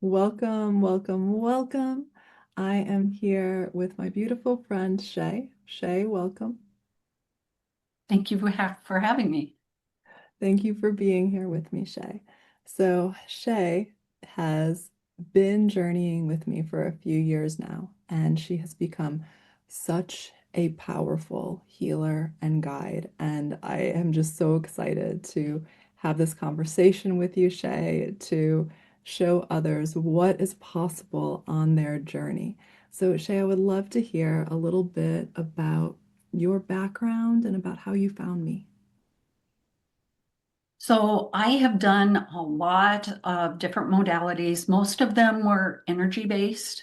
Welcome, welcome, welcome. I am here with my beautiful friend Shay. Shay, welcome. Thank you for having me. Thank you for being here with me, Shay. So, Shay has been journeying with me for a few years now, and she has become such a powerful healer and guide. And I am just so excited to have this conversation with you, Shay, to show others what is possible on their journey. So, Shay, I would love to hear a little bit about your background and about how you found me. So I have done a lot of different modalities. Most of them were energy based.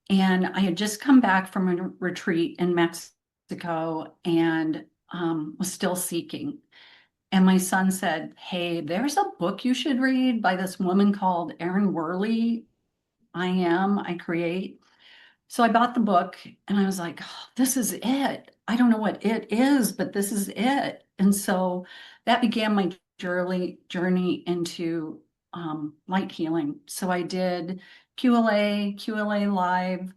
And I had just come back from a retreat in Mexico and was still seeking. And my son said, "Hey, there's a book you should read by this woman called Erin Werley. I Create." So I bought the book and I was like, "Oh, this is it. I don't know what it is, but this is it." And so that began my journey into light healing. So I did QLA Live,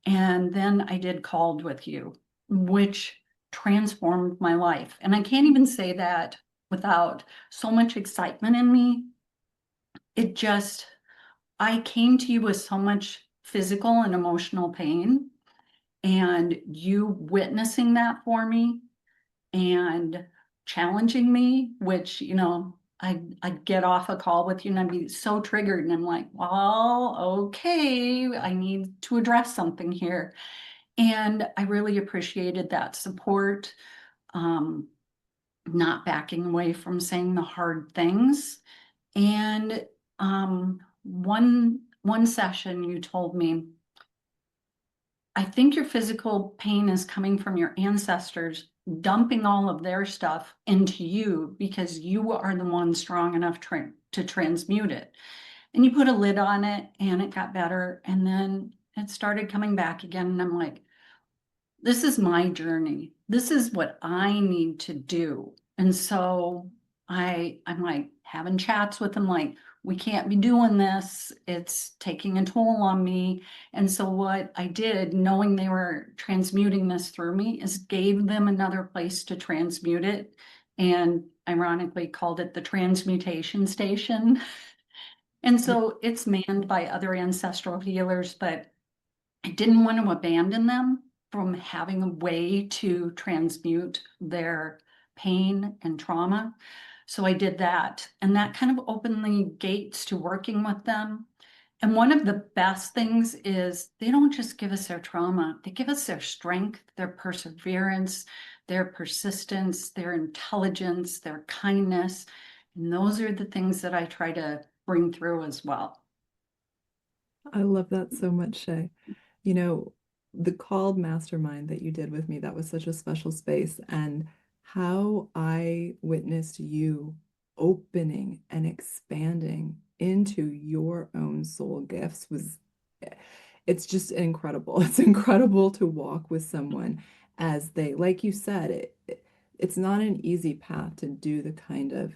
and then I did Called with You, which transformed my life. And I can't even say that without so much excitement in me. It just, I came to you with so much physical and emotional pain, and you witnessing that for me and challenging me, which, I'd get off a call with you and I'd be so triggered. And I'm like, well, okay, I need to address something here. And I really appreciated that support, um, not backing away from saying the hard things. And one session you told me, I think your physical pain is coming from your ancestors dumping all of their stuff into you because you are the one strong enough to transmute it. And you put a lid on it and it got better. And then it started coming back again. And I'm like, this is my journey. This is what I need to do. And so I'm like having chats with them like, we can't be doing this. It's taking a toll on me. And so what I did, knowing they were transmuting this through me, is gave them another place to transmute it. And ironically called it the Transmutation Station. And so it's manned by other ancestral healers, but I didn't want to abandon them from having a way to transmute their pain and trauma. So I did that. And that kind of opened the gates to working with them. And one of the best things is they don't just give us their trauma, they give us their strength, their perseverance, their persistence, their intelligence, their kindness. And those are the things that I try to bring through as well. I love that so much, Shay. You know, the called mastermind that you did with me, that was such a special space. And how I witnessed you opening and expanding into your own soul gifts was, it's just incredible. It's incredible to walk with someone as they, like you said, it's not an easy path to do the kind of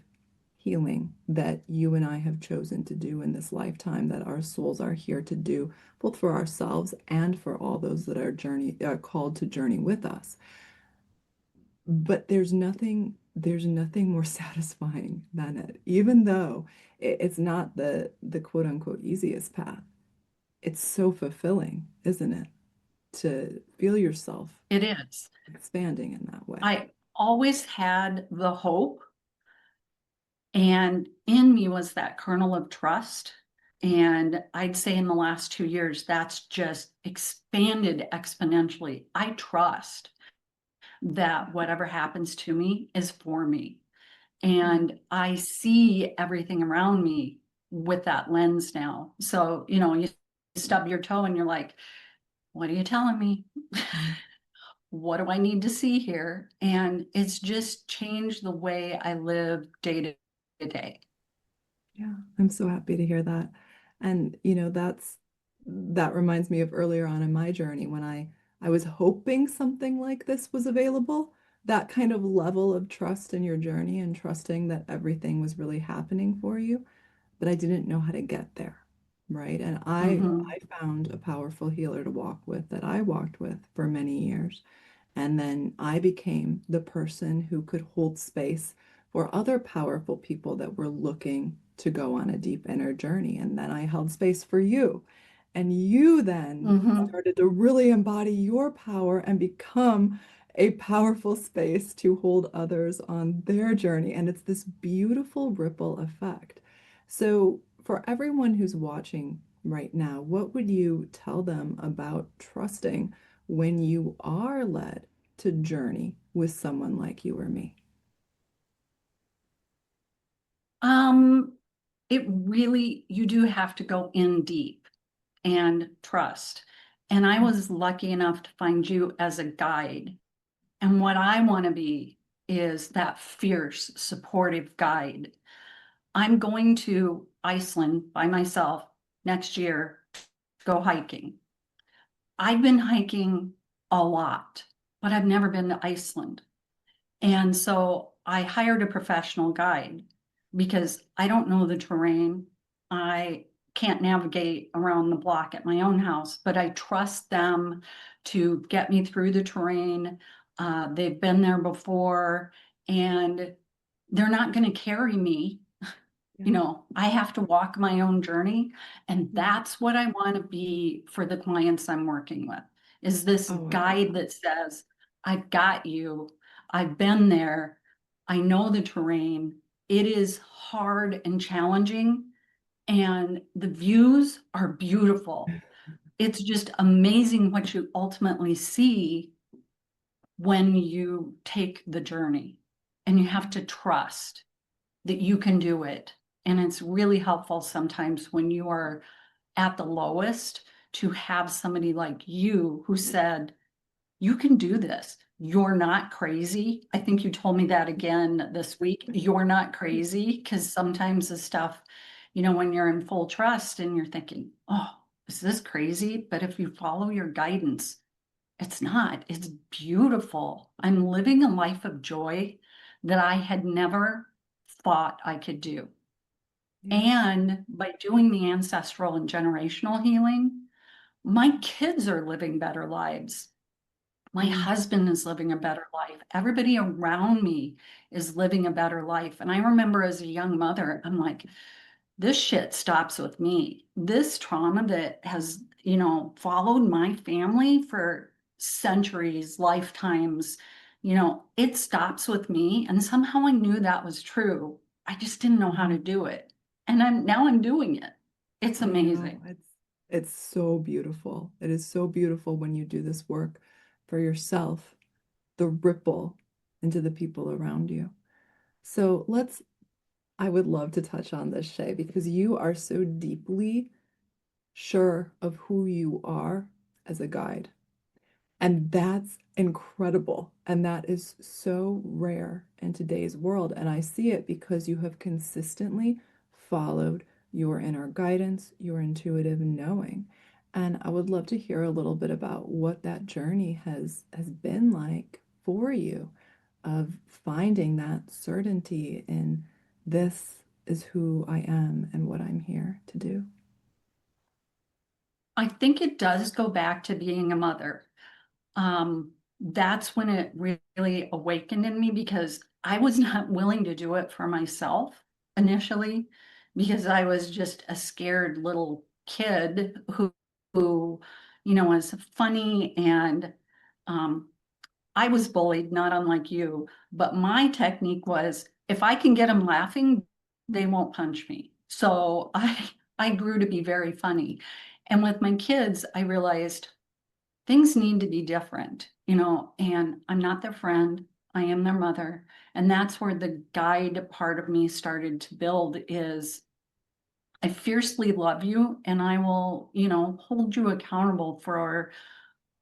healing that you and I have chosen to do in this lifetime, that our souls are here to do, both for ourselves and for all those that are called to journey with us. But there's nothing more satisfying than it, even though it's not the quote unquote easiest path. It's so fulfilling, isn't it? To feel yourself It is. expanding in that way. I always had the hope, and in me was that kernel of trust. And I'd say in the last 2 years, that's just expanded exponentially. I trust that whatever happens to me is for me. And I see everything around me with that lens now. So, you stub your toe and you're like, what are you telling me? Mm. What do I need to see here? And it's just changed the way I live day to day. Yeah, I'm so happy to hear that. And that reminds me of earlier on in my journey when I was hoping something like this was available, that kind of level of trust in your journey and trusting that everything was really happening for you, but I didn't know how to get there. right? And I Hmm. I found a powerful healer to walk with that I walked with for many years. And then I became the person who could hold space for other powerful people that were looking to go on a deep inner journey. And then I held space for you. And you then Hmm. started to really embody your power and become a powerful space to hold others on their journey. And it's this beautiful ripple effect. So, for everyone who's watching right now, what would you tell them about trusting when you are led to journey with someone like you or me? Um, it really, you do have to go in deep and trust. And I was lucky enough to find you as a guide. And what I want to be is that fierce, supportive guide. I'm going to Iceland by myself next year to go hiking. I've been hiking a lot, but I've never been to Iceland. And so I hired a professional guide because I don't know the terrain. I can't navigate around the block at my own house, but I trust them to get me through the terrain. They've been there before and they're not going to carry me. Yeah. I have to walk my own journey. And Mhm. that's what I want to be for the clients I'm working with, is this Oh, I love guide that. that says, I've got you. I've been there. I know the terrain. It is hard and challenging, and the views are beautiful. It's just amazing what you ultimately see when you take the journey, and you have to trust that you can do it. And it's really helpful sometimes when you are at the lowest to have somebody like you who said, you can do this. You're not crazy. I think you told me that again this week. You're not crazy, because sometimes the stuff, when you're in full trust and you're thinking, oh, is this crazy? But if you follow your guidance, it's not. It's beautiful. I'm living a life of joy that I had never thought I could do. Yeah. And by doing the ancestral and generational healing, my kids are living better lives. My Mm. husband is living a better life. Everybody around me is living a better life. And I remember as a young mother, I'm like, this shit stops with me. This trauma that has, followed my family for centuries, lifetimes, it stops with me. And somehow I knew that was true. I just didn't know how to Mhm. do it. And I'm doing it. It's I know amazing. it's so beautiful. It is so beautiful when you do this work for yourself, the ripple into the people around you. So I would love to touch on this, Shay, because you are so deeply sure of who you are as a guide. And that's incredible. And that is so rare in today's world. And I see it because you have consistently followed your inner guidance, your intuitive knowing. And I would love to hear a little bit about what that journey has been like for you of finding that certainty in this is who I am and what I'm here to do. I think it does go back to being a mother. That's when it really awakened in me, because I was not willing to do it for myself initially, because I was just a scared little kid who was funny, and um, I was bullied, not unlike you. But my technique was, if I can get them laughing, they won't punch me. So I grew to be very funny. And with my kids, I realized things need to be different, and I'm not their friend. I am their mother. And that's where the guide part of me started to build, is I fiercely love you, and I will, hold you accountable for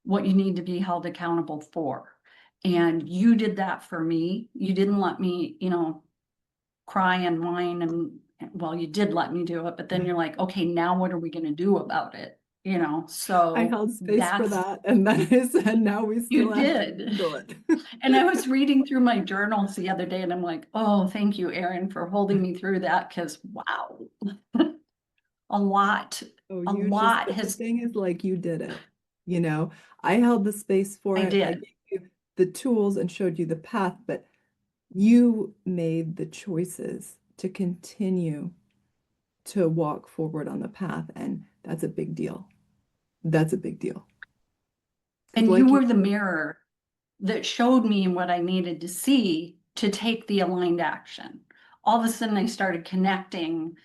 what you need to be held accountable for. And you did that for me. You didn't let me, cry and whine, and well, you did let me do it, but then you're like, okay, now what are we going to do about it? I So held space for that's, that, and then I said, now we still you have to did. handle it. And I was reading through my journals the other day, and I'm like, oh, thank you, Erin, for holding me through that, because wow. a lot, Oh, a you just, lot but the has, thing is, like, you did it. You know, I held the space for I it. I did. gave you the tools and showed you the path, but you made the choices to continue to walk forward on the path. And that's a big deal. That's a big deal. Because, And you like you, were the mirror that showed me what I needed to see to take the aligned action. All of a sudden, I started connecting,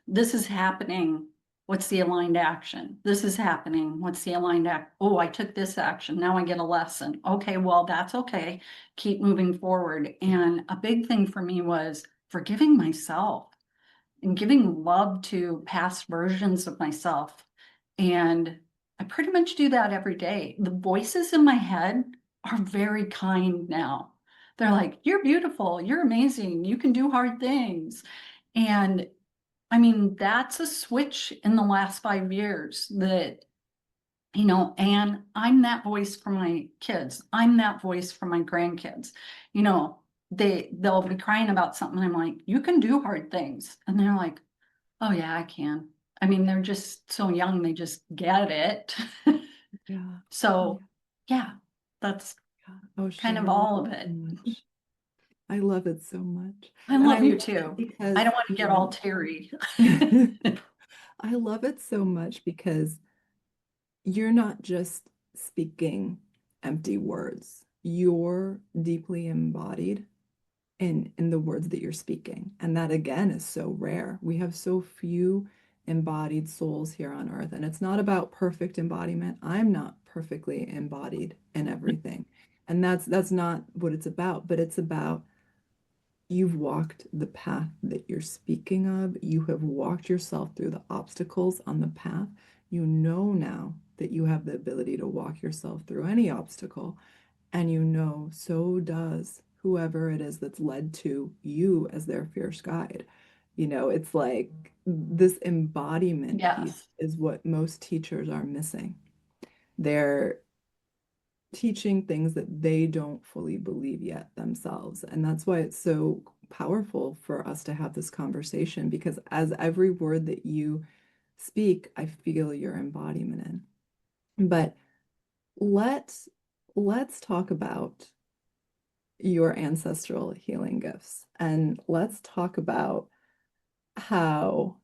this is happening. What's the aligned action? This is happening. What's the aligned act? Oh, I took this action. Now I get a lesson. Okay, well, that's okay. Keep moving forward. And a big thing for me was forgiving myself and giving love to past versions of myself. And I pretty much do that every day. The voices in my head are very kind now. They're like, you're beautiful, you're amazing, you can do hard things. And I mean, that's a switch in the last 5 years that, and I'm that voice for my kids. I'm that voice for my grandkids. You know, they'll be crying about something. I'm like, you can do hard things. And they're like, oh yeah, I can. I mean, they're just so young, they just get it. yeah, yeah, So yeah, that's yeah. Oh, kind Shay, of I love all it of so it. much. I love it so much. I And I love you love it too. I because, don't want to get all teary. I love it so much because you're not just speaking empty words. You're deeply embodied in the words that you're speaking. And that again is so rare. We have so few embodied souls here on earth. And it's not about perfect embodiment. I'm not perfectly embodied in everything. And that's not what it's about, but it's about you've walked the path that you're speaking of. You have walked yourself through the obstacles on the path. You know now that you have the ability to walk yourself through any obstacle. And you know, so does whoever it is that's led to you as their fierce guide. It's like this embodiment piece Yes. is what most teachers are missing. They're teaching things that they don't fully believe yet themselves. And that's why it's so powerful for us to have this conversation because as every word that you speak, I feel your embodiment in. But let's let's talk about your ancestral healing gifts and let's talk about how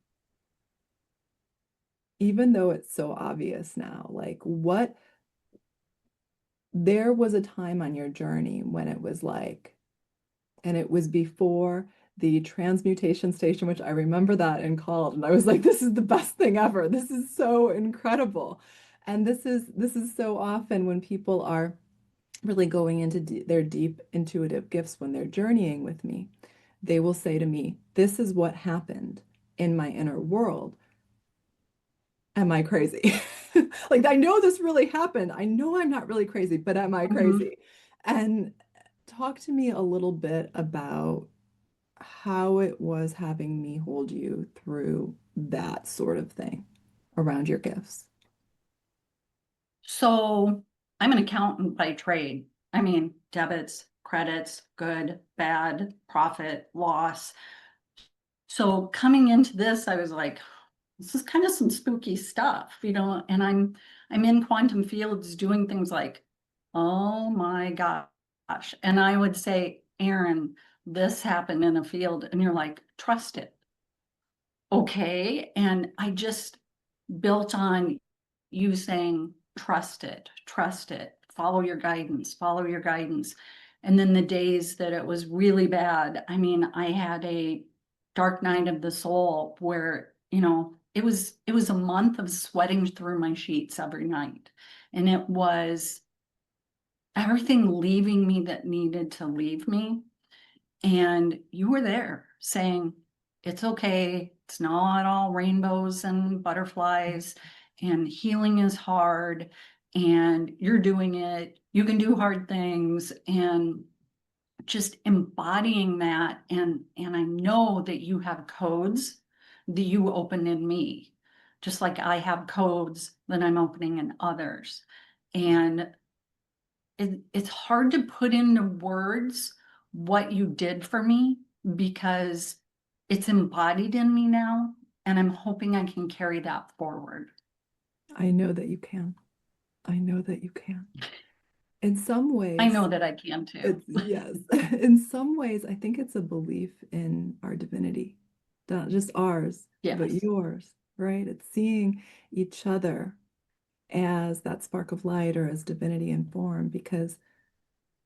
even though it's so obvious now, like what there was a time on your journey when it was like and it was before the Transmutation Station, which I remember that and called, and I was like, this is the best thing ever. This is so incredible. And this is so often when people are really going into their deep intuitive gifts when they're journeying with me, they will say to me, this is what happened in my inner world. Am I crazy? Like, I know this really happened. I know I'm not really crazy, but am I Mhm. crazy? And talk to me a little bit about how it was having me hold you through that sort of thing around your gifts. So I'm an accountant by trade. I mean, debits, credits, good, bad, profit, loss. So coming into this, I was like, this is kind of some spooky stuff, and I'm in quantum fields doing things like, oh my gosh. And I would say, Erin, this happened in a field, and you're like, trust it. Okay. And I just built on you saying, trust it, follow your guidance. And then the days that it was really bad, I mean, I had a dark night of the soul where, it was a month of sweating through my sheets every night. And it was everything leaving me that needed to leave me. And you were there saying, it's okay. It's not all rainbows and butterflies, and healing is hard, and you're doing it. You can do hard things, and just embodying that. And I know that you have codes that you open in me, just like I have codes that I'm opening in others. And it's hard to put into words what you did for me because it's embodied in me now. And I'm hoping I can carry that forward. I know that you can. I know that you can. In some I ways, know that I can too. it's yes. In some ways, I think it's a belief in our divinity, not just ours, but Yes. yours, right? It's seeing each other as that spark of light or as divinity in form, because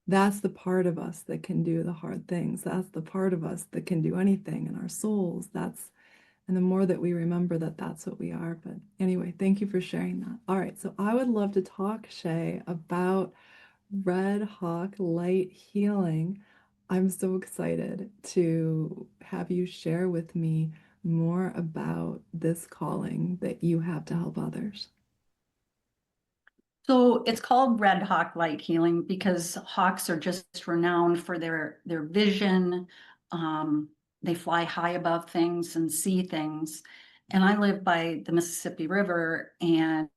that's the part of us that can do the hard things. That's the part of us that can do anything in our souls. And the more that we remember that that's what we are. But anyway, thank you for sharing that. All right, so I would love to talk, Shay, about Red Hawk Light Healing. I'm so excited to have you share with me more about this calling that you have to help others. So it's called Red Hawk Light Healing because hawks are just renowned for their vision. Um, they fly high above things and see things. And I live by the Mississippi River and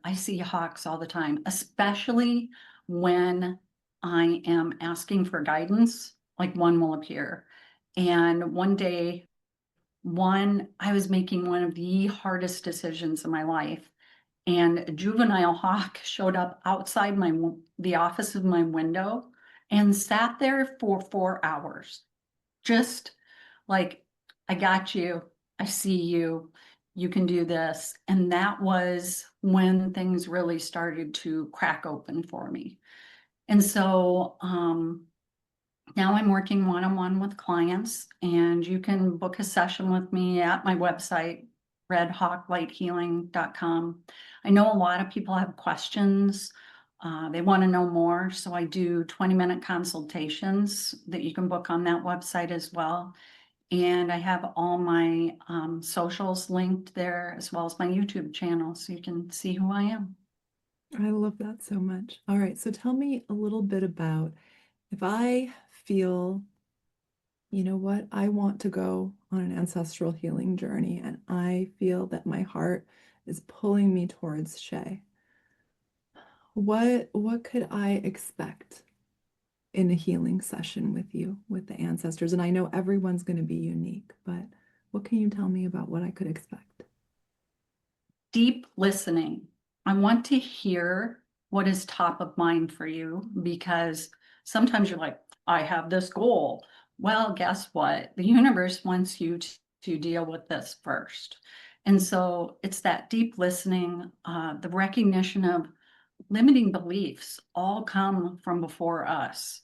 I see hawks all the time, especially when I am asking for guidance, like one will appear. And one day, I was making one of the hardest decisions in my life and a juvenile hawk showed up outside the office of my window and sat there for 4 hours. Just like, I got you, I see you, you can do this. And that was when things really started to crack open for me. And so now I'm working one-on-one with clients, and you can book a session with me at my website, redhawklighthealing.com. I know a lot of people have questions. They want to know more. So I do 20-minute consultations that you can book on that website as well. And I have all my socials linked there as well as my YouTube channel so you can see who I am. I love that so much. All right, so tell me a little bit about if I feel, you know what, I want to go on an ancestral healing journey and I feel that my heart is pulling me towards Shay. What could I expect in a healing session with you, with the ancestors? And I know everyone's going to be unique, but what can you tell me about what I could expect? Deep listening. I want to hear what is top of mind for you because sometimes you're like, I have this goal. Well, guess what? The universe wants you to deal with this first. And so it's that deep listening, the recognition of limiting beliefs all come from before us.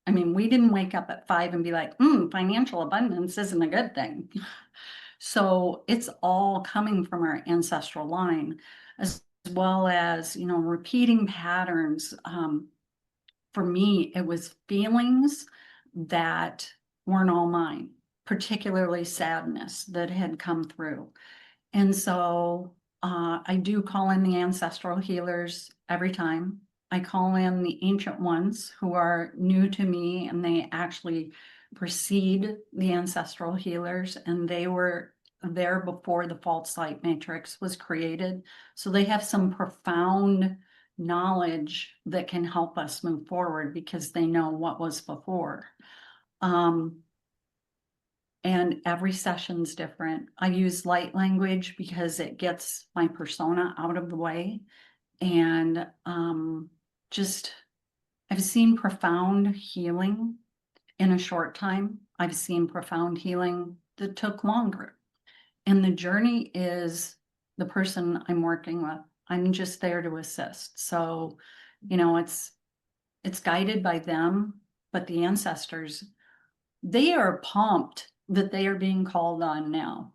I mean, we didn't wake up at 5 and be like, financial abundance isn't a good thing. So it's all coming from our ancestral line, as well as, repeating patterns. For me, it was feelings that weren't all mine, particularly sadness that had come through. And so I do call in the ancestral healers every time. I call in the ancient ones who are new to me and they actually precede the ancestral healers and they were there before the false light matrix was created. So they have some profound knowledge that can help us move forward because they know what was before. Um, and every session's different. I use light language because it gets my persona out of the way. And just, I've seen profound healing in a short time. I've seen profound healing that took longer. And the journey is the person I'm working with. I'm just there to assist. So, it's guided by them, but the ancestors, they are pumped that they are being called on now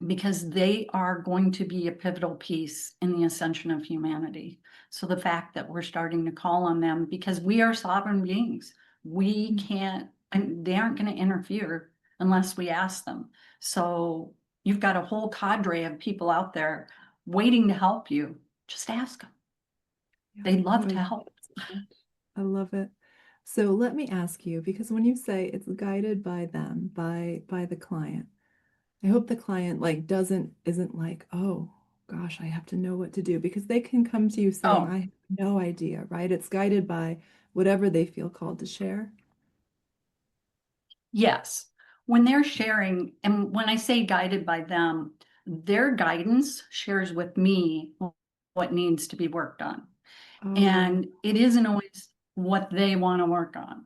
because they are going to be a pivotal piece in the ascension of humanity. So the fact that we're starting to call on them because we are sovereign beings, we can't, and they aren't going to interfere unless we ask them. So you've got a whole cadre of people out there waiting to help you. Just ask them. Yeah, They'd oh, love I to love help. it so much. I love it. So let me ask you, because when you say it's guided by them, by the client, I hope the client like doesn't isn't like, oh gosh, I have to know what to do because they can come to you saying, Oh, I have no idea, right? It's guided by whatever they feel called to share. yes. when they're sharing, and when I say guided by them, their guidance shares with me what needs to be worked on. Oh, And it isn't always what they want to work on.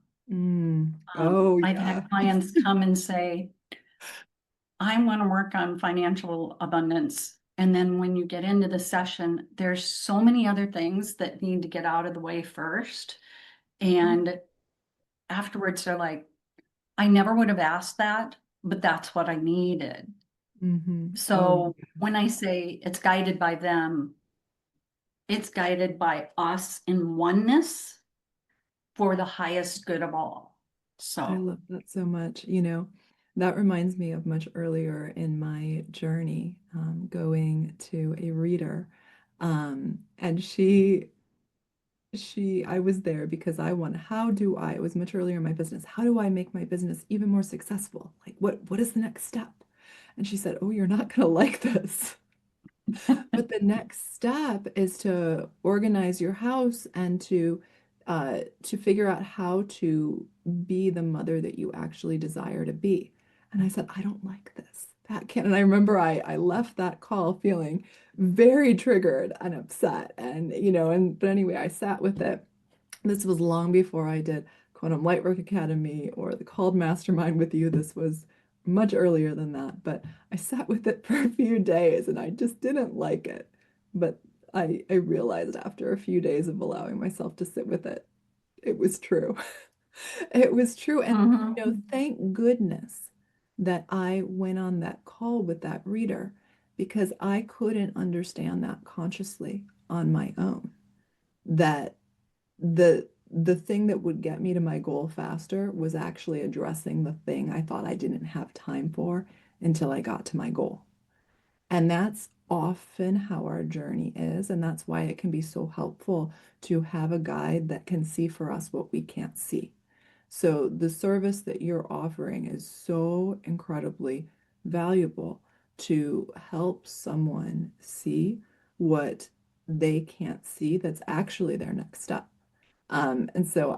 oh I've had yeah. clients come and say, I want to work on financial abundance. And then when you get into the session, there's so many other things that need to get out of the way first. And afterwards, they're like, I never would have asked that, but that's what I needed. Oh, So when I say it's guided by them, it's guided by us in oneness for the highest good of all. I So, love that so much. You know, that reminds me of much earlier in my journey, going to a reader. And I was there because I want, how do I, it was much earlier in my business, how do I make my business even more successful? Like, what is the next step? And she said, oh, you're not going to like this. But the next step is to organize your house and to figure out how to be the mother that you actually desire to be. And I said, I don't like this. That can't. And I remember I left that call feeling very triggered and upset. And but anyway, I sat with it. This was long before I did Quantum Lightwork Academy or the Called Mastermind with you. This was much earlier than that, but I sat with it for a few days and I just didn't like it. But I realized after a few days of allowing myself to sit with it, it was true. It was true. And mhm. thank goodness that I went on that call with that reader because I couldn't understand that consciously on my own. That the thing that would get me to my goal faster was actually addressing the thing I thought I didn't have time for until I got to my goal. And that's often how our journey is. And that's why it can be so helpful to have a guide that can see for us what we can't see. So the service that you're offering is so incredibly valuable to help someone see what they can't see that's actually their next step. And so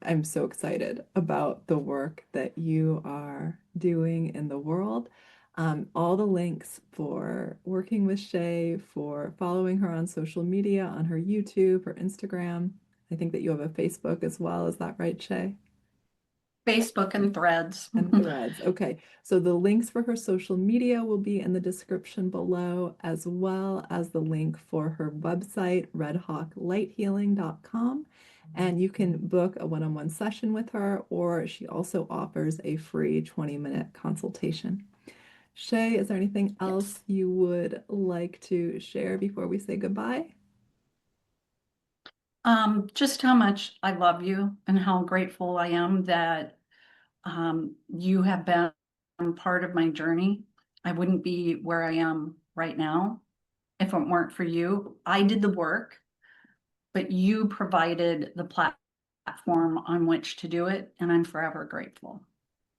I'm so excited about the work that you are doing in the world. All the links for working with Shea, for following her on social media, on her YouTube, her Instagram. I think that you have a Facebook as well. Is that right, Shea? Facebook and threads. And threads. Okay. So the links for her social media will be in the description below, as well as the link for her website, redhawklighthealing.com. And you can book a one-on-one session with her, or she also offers a free 20-minute consultation. Shay, is there anything Yes. else you would like to share before we say goodbye? Just how much I love you and how grateful I am that you have been part of my journey. I wouldn't be where I am right now if it weren't for you. I did the work, but you provided the platform on which to do it, and I'm forever grateful.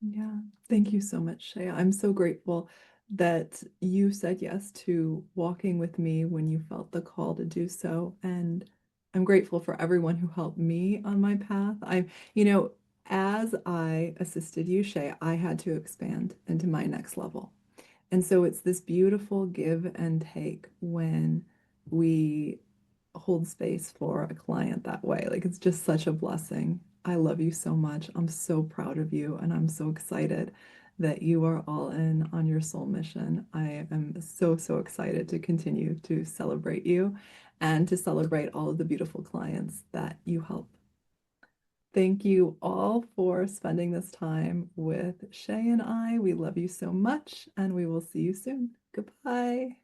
Yeah, thank you so much, Shaya. I'm so grateful that you said yes to walking with me when you felt the call to do so. And I'm grateful for everyone who helped me on my path. As I assisted you, Shay, I had to expand into my next level. And so it's this beautiful give and take when we hold space for a client that way. Like it's just such a blessing. I love you so much. I'm so proud of you, and I'm so excited that you are all in on your soul mission. I am so, so excited to continue to celebrate you and to celebrate all of the beautiful clients that you help. Thank you all for spending this time with Shay and I. We love you so much, and we will see you soon. Goodbye.